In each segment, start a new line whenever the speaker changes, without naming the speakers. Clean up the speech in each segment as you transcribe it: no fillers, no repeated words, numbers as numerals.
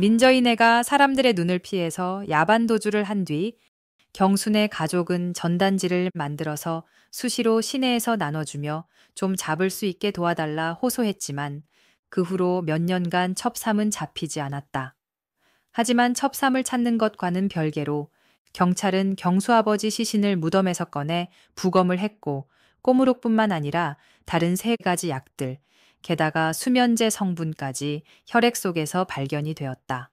민저이네가 사람들의 눈을 피해서 야반 도주를 한 뒤 경순의 가족은 전단지를 만들어서 수시로 시내에서 나눠주며 좀 잡을 수 있게 도와달라 호소했지만 그 후로 몇 년간 첩삼은 잡히지 않았다. 하지만 첩삼을 찾는 것과는 별개로 경찰은 경수 아버지 시신을 무덤에서 꺼내 부검을 했고 꼬무룩뿐만 아니라 다른 3가지 약들, 게다가 수면제 성분까지 혈액 속에서 발견이 되었다.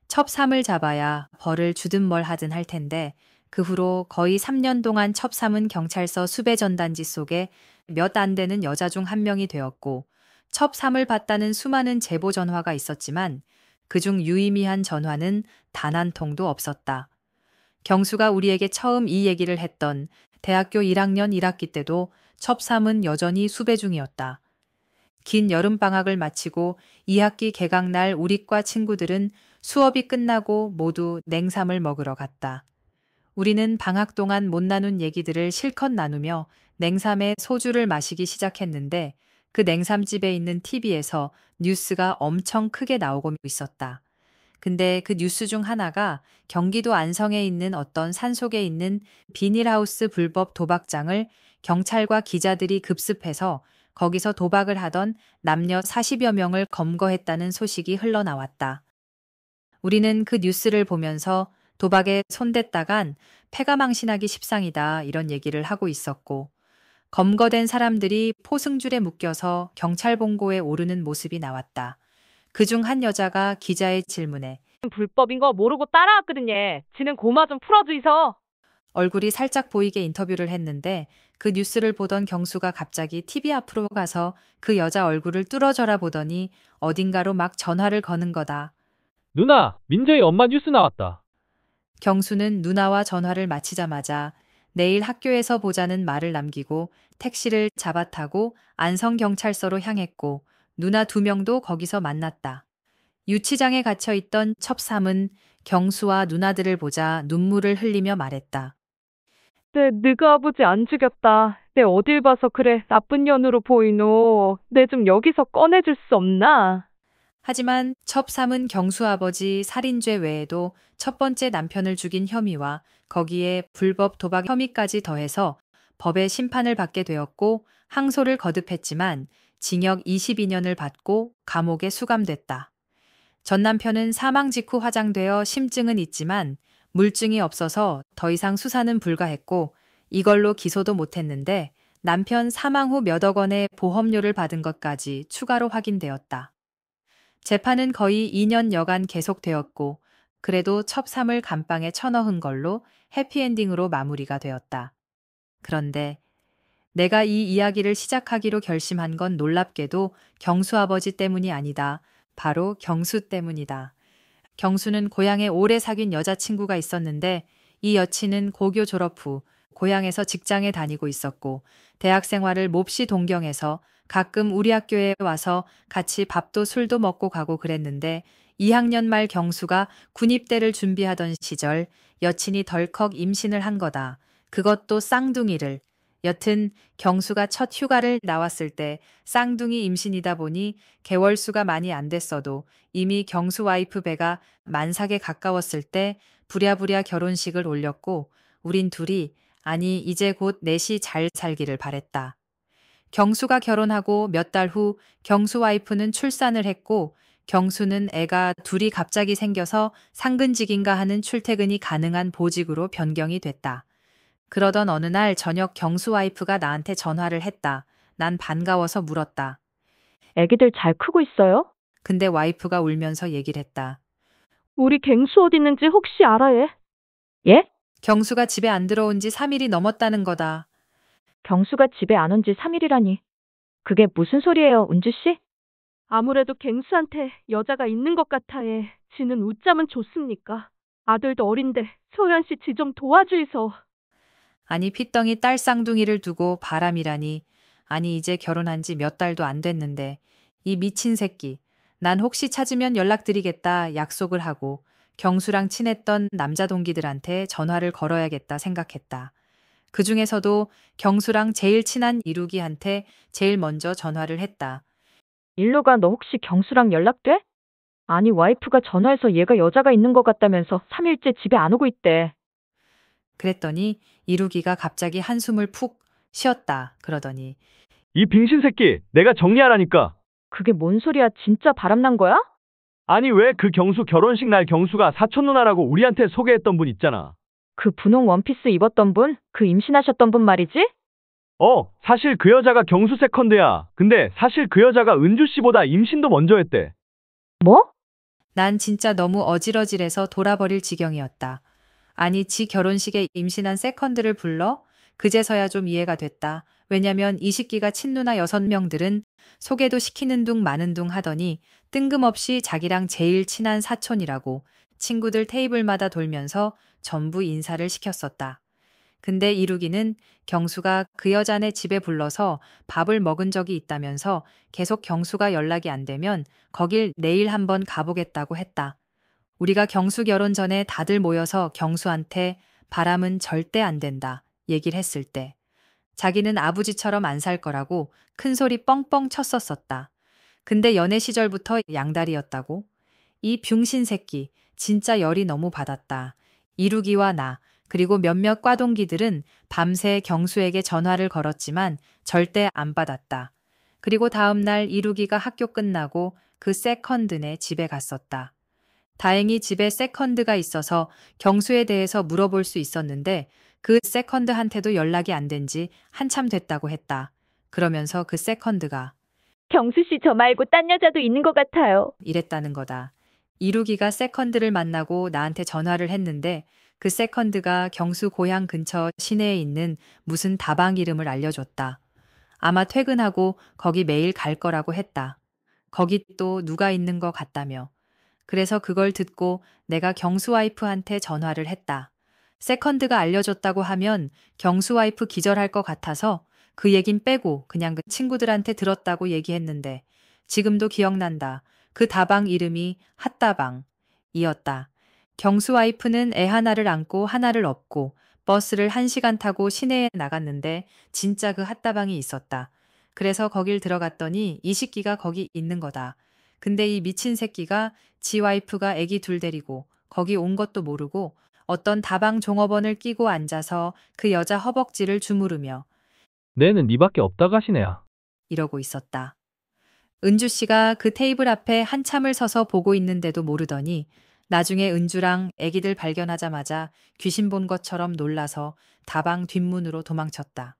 첩삼을 잡아야 벌을 주든 뭘 하든 할 텐데 그 후로 거의 3년 동안 첩삼은 경찰서 수배 전단지 속에 몇 안 되는 여자 중 한 명이 되었고 첩삼을 봤다는 수많은 제보 전화가 있었지만 그중 유의미한 전화는 단 한 통도 없었다. 경수가 우리에게 처음 이 얘기를 했던 대학교 1학년 1학기 때도 첩삼은 여전히 수배 중이었다. 긴 여름방학을 마치고 2학기 개강날 우리 과 친구들은 수업이 끝나고 모두 냉삼을 먹으러 갔다. 우리는 방학 동안 못 나눈 얘기들을 실컷 나누며 냉삼에 소주를 마시기 시작했는데 그 냉삼집에 있는 TV에서 뉴스가 엄청 크게 나오고 있었다. 근데 그 뉴스 중 하나가 경기도 안성에 있는 어떤 산속에 있는 비닐하우스 불법 도박장을 경찰과 기자들이 급습해서 거기서 도박을 하던 남녀 40여 명을 검거했다는 소식이 흘러나왔다. 우리는 그 뉴스를 보면서 도박에 손댔다간 패가 망신하기 십상이다 이런 얘기를 하고 있었고 검거된 사람들이 포승줄에 묶여서 경찰 봉고에 오르는 모습이 나왔다. 그중 한 여자가 기자의 질문에
불법인 거 모르고 따라왔거든요. 지는 고마 좀 풀어주이소.
얼굴이 살짝 보이게 인터뷰를 했는데 그 뉴스를 보던 경수가 갑자기 TV 앞으로 가서 그 여자 얼굴을 뚫어져라 보더니 어딘가로 막 전화를 거는 거다.
누나, 민저희 엄마 뉴스 나왔다.
경수는 누나와 전화를 마치자마자 내일 학교에서 보자는 말을 남기고 택시를 잡아타고 안성경찰서로 향했고 누나 2명도 거기서 만났다. 유치장에 갇혀 있던 첩삼은 경수와 누나들을 보자 눈물을 흘리며 말했다.
너가 아버지 안 죽였다. 내 어딜 봐서 그래 나쁜 년으로 보이노. 내 좀 여기서 꺼내줄 수 없나?
하지만 첩삼은 경수 아버지 살인죄 외에도 첫 번째 남편을 죽인 혐의와 거기에 불법 도박 혐의까지 더해서 법의 심판을 받게 되었고 항소를 거듭했지만 징역 22년을 받고 감옥에 수감됐다. 전 남편은 사망 직후 화장되어 심증은 있지만 물증이 없어서 더 이상 수사는 불가했고 이걸로 기소도 못했는데 남편 사망 후 몇억 원의 보험료를 받은 것까지 추가로 확인되었다. 재판은 거의 2년 여간 계속되었고 그래도 첩삼을 감방에 쳐넣은 걸로 해피엔딩으로 마무리가 되었다. 그런데 내가 이 이야기를 시작하기로 결심한 건 놀랍게도 경수 아버지 때문이 아니다. 바로 경수 때문이다. 경수는 고향에 오래 사귄 여자친구가 있었는데 이 여친은 고교 졸업 후 고향에서 직장에 다니고 있었고 대학 생활을 몹시 동경해서 가끔 우리 학교에 와서 같이 밥도 술도 먹고 가고 그랬는데 2학년 말 경수가 군입대를 준비하던 시절 여친이 덜컥 임신을 한 거다. 그것도 쌍둥이를. 여튼 경수가 첫 휴가를 나왔을 때 쌍둥이 임신이다 보니 개월수가 많이 안 됐어도 이미 경수 와이프 배가 만삭에 가까웠을 때 부랴부랴 결혼식을 올렸고 우린 둘이 아니 이제 곧 넷이 잘 살기를 바랬다. 경수가 결혼하고 몇 달 후 경수 와이프는 출산을 했고 경수는 애가 둘이 갑자기 생겨서 상근직인가 하는 출퇴근이 가능한 보직으로 변경이 됐다. 그러던 어느 날 저녁 경수 와이프가 나한테 전화를 했다. 난 반가워서 물었다.
애기들 잘 크고 있어요?
근데 와이프가 울면서 얘기를 했다.
우리 갱수 어디 있는지 혹시 알아 얘? 예?
경수가 집에 안 들어온 지 3일이 넘었다는 거다.
경수가 집에 안 온 지 3일이라니. 그게 무슨 소리예요, 은주 씨? 아무래도 갱수한테 여자가 있는 것 같아 얘. 지는 웃자면 좋습니까? 아들도 어린데 소연 씨 지 좀 도와주이소.
아니 핏덩이 딸 쌍둥이를 두고 바람이라니. 아니 이제 결혼한 지 몇 달도 안 됐는데 이 미친 새끼. 난 혹시 찾으면 연락드리겠다 약속을 하고 경수랑 친했던 남자 동기들한테 전화를 걸어야겠다 생각했다. 그중에서도 경수랑 제일 친한 이루기한테 제일 먼저 전화를 했다.
일루가 너 혹시 경수랑 연락돼? 아니, 와이프가 전화해서 얘가 여자가 있는 것 같다면서 3일째 집에 안 오고 있대.
그랬더니 이루기가 갑자기 한숨을 푹 쉬었다. 그러더니
이 빙신 새끼, 내가 정리하라니까.
그게 뭔 소리야? 진짜 바람난 거야?
아니 왜 그 경수 결혼식 날 경수가 사촌 누나라고 우리한테 소개했던 분 있잖아.
그 분홍 원피스 입었던 분? 그 임신하셨던 분 말이지?
사실 그 여자가 경수 세컨드야. 근데 사실 그 여자가 은주 씨보다 임신도 먼저 했대.
뭐?
난 진짜 너무 어질어질해서 돌아버릴 지경이었다. 아니, 지 결혼식에 임신한 세컨드를 불러? 그제서야 좀 이해가 됐다. 왜냐면 이식기가 친누나 6명들은 소개도 시키는 둥 마는 둥 하더니 뜬금없이 자기랑 제일 친한 사촌이라고 친구들 테이블마다 돌면서 전부 인사를 시켰었다. 근데 이루기는 경수가 그 여자네 집에 불러서 밥을 먹은 적이 있다면서 계속 경수가 연락이 안 되면 거길 내일 한번 가보겠다고 했다. 우리가 경수 결혼 전에 다들 모여서 경수한테 바람은 절대 안 된다 얘기를 했을 때 자기는 아버지처럼 안 살 거라고 큰 소리 뻥뻥 쳤었었다. 근데 연애 시절부터 양다리였다고? 이 병신 새끼 진짜 열이 너무 받았다. 이루기와 나 그리고 몇몇 과동기들은 밤새 경수에게 전화를 걸었지만 절대 안 받았다. 그리고 다음 날 이루기가 학교 끝나고 그 세컨드네 집에 갔었다. 다행히 집에 세컨드가 있어서 경수에 대해서 물어볼 수 있었는데 그 세컨드한테도 연락이 안 된 지 한참 됐다고 했다. 그러면서 그 세컨드가
경수 씨 저 말고 딴 여자도 있는 것 같아요.
이랬다는 거다. 이루기가 세컨드를 만나고 나한테 전화를 했는데 그 세컨드가 경수 고향 근처 시내에 있는 무슨 다방 이름을 알려줬다. 아마 퇴근하고 거기 매일 갈 거라고 했다. 거기 또 누가 있는 것 같다며. 그래서 그걸 듣고 내가 경수 와이프한테 전화를 했다. 세컨드가 알려줬다고 하면 경수 와이프 기절할 것 같아서 그 얘긴 빼고 그냥 그 친구들한테 들었다고 얘기했는데 지금도 기억난다. 그 다방 이름이 핫다방이었다. 경수 와이프는 애 하나를 안고 하나를 업고 버스를 1시간 타고 시내에 나갔는데 진짜 그 핫다방이 있었다. 그래서 거길 들어갔더니 이식기가 거기 있는 거다. 근데 이 미친 새끼가 지 와이프가 애기 둘 데리고 거기 온 것도 모르고 어떤 다방 종업원을 끼고 앉아서 그 여자 허벅지를 주무르며
내는 니밖에 없다 가시네야.
이러고 있었다. 은주 씨가 그 테이블 앞에 한참을 서서 보고 있는데도 모르더니 나중에 은주랑 애기들 발견하자마자 귀신 본 것처럼 놀라서 다방 뒷문으로 도망쳤다.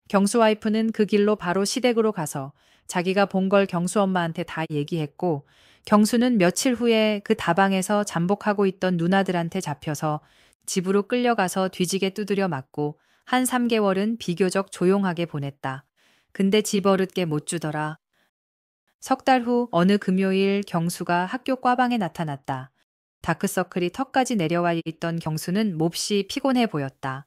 경수 와이프는 그 길로 바로 시댁으로 가서 자기가 본 걸 경수 엄마한테 다 얘기했고 경수는 며칠 후에 그 다방에서 잠복하고 있던 누나들한테 잡혀서 집으로 끌려가서 뒤지게 두드려 맞고 한 3개월은 비교적 조용하게 보냈다. 근데 집어릇게 못 주더라. 석 달 후 어느 금요일 경수가 학교 과방에 나타났다. 다크서클이 턱까지 내려와 있던 경수는 몹시 피곤해 보였다.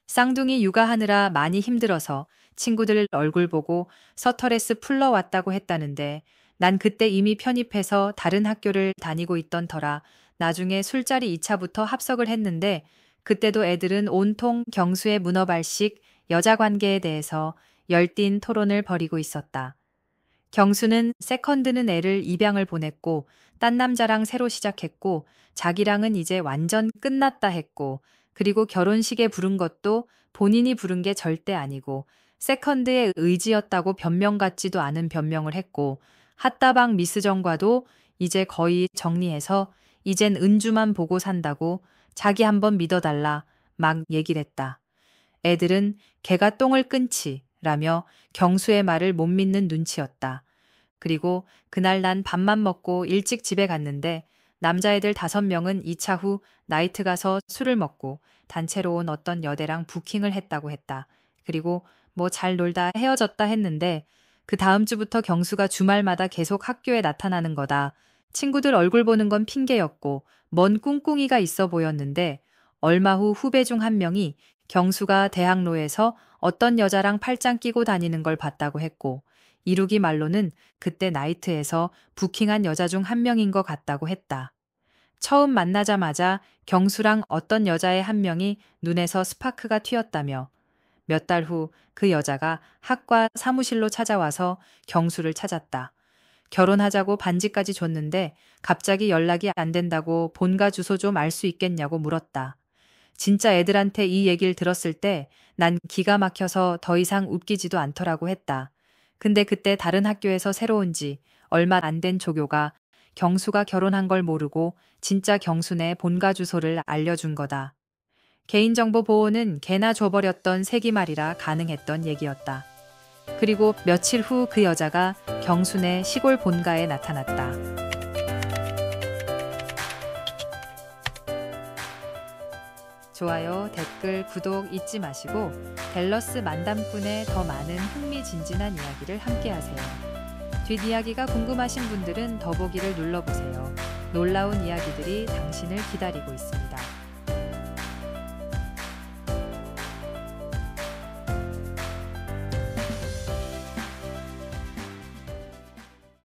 쌍둥이 육아하느라 많이 힘들어서 친구들 얼굴 보고 서터레스 풀러 왔다고 했다는데 난 그때 이미 편입해서 다른 학교를 다니고 있던 터라 나중에 술자리 2차부터 합석을 했는데 그때도 애들은 온통 경수의 문어발식 여자 관계에 대해서 열띤 토론을 벌이고 있었다. 경수는 세컨드는 애를 입양을 보냈고 딴 남자랑 새로 시작했고 자기랑은 이제 완전 끝났다 했고 그리고 결혼식에 부른 것도 본인이 부른 게 절대 아니고 세컨드의 의지였다고 변명 같지도 않은 변명을 했고 핫다방 미스정과도 이제 거의 정리해서 이젠 은주만 보고 산다고 자기 한번 믿어달라 막 얘기를 했다. 애들은 걔가 똥을 끊지 라며 경수의 말을 못 믿는 눈치였다. 그리고 그날 난 밥만 먹고 일찍 집에 갔는데 남자애들 5명은 2차 후 나이트 가서 술을 먹고 단체로 온 어떤 여대랑 부킹을 했다고 했다. 그리고 뭐 잘 놀다 헤어졌다 했는데 그 다음 주부터 경수가 주말마다 계속 학교에 나타나는 거다. 친구들 얼굴 보는 건 핑계였고 먼 꿍꿍이가 있어 보였는데 얼마 후 후배 중 한 명이 경수가 대학로에서 어떤 여자랑 팔짱 끼고 다니는 걸 봤다고 했고 이루기 말로는 그때 나이트에서 부킹한 여자 중 한 명인 것 같다고 했다. 처음 만나자마자 경수랑 어떤 여자의 한 명이 눈에서 스파크가 튀었다며 몇 달 후 그 여자가 학과 사무실로 찾아와서 경수를 찾았다. 결혼하자고 반지까지 줬는데 갑자기 연락이 안 된다고 본가 주소 좀 알 수 있겠냐고 물었다. 진짜 애들한테 이 얘기를 들었을 때 난 기가 막혀서 더 이상 웃기지도 않더라고 했다. 근데 그때 다른 학교에서 새로 온 지 얼마 안 된 조교가 경수가 결혼한 걸 모르고 진짜 경순의 본가 주소를 알려준 거다. 개인정보 보호는 개나 줘버렸던 세기말이라 가능했던 얘기였다. 그리고 며칠 후 그 여자가 경순의 시골 본가에 나타났다. 좋아요, 댓글, 구독 잊지 마시고 댈러스 만담꾼의 더 많은 흥미진진한 이야기를 함께하세요. 뒷이야기가 궁금하신 분들은 더보기를 눌러보세요. 놀라운 이야기들이 당신을 기다리고 있습니다.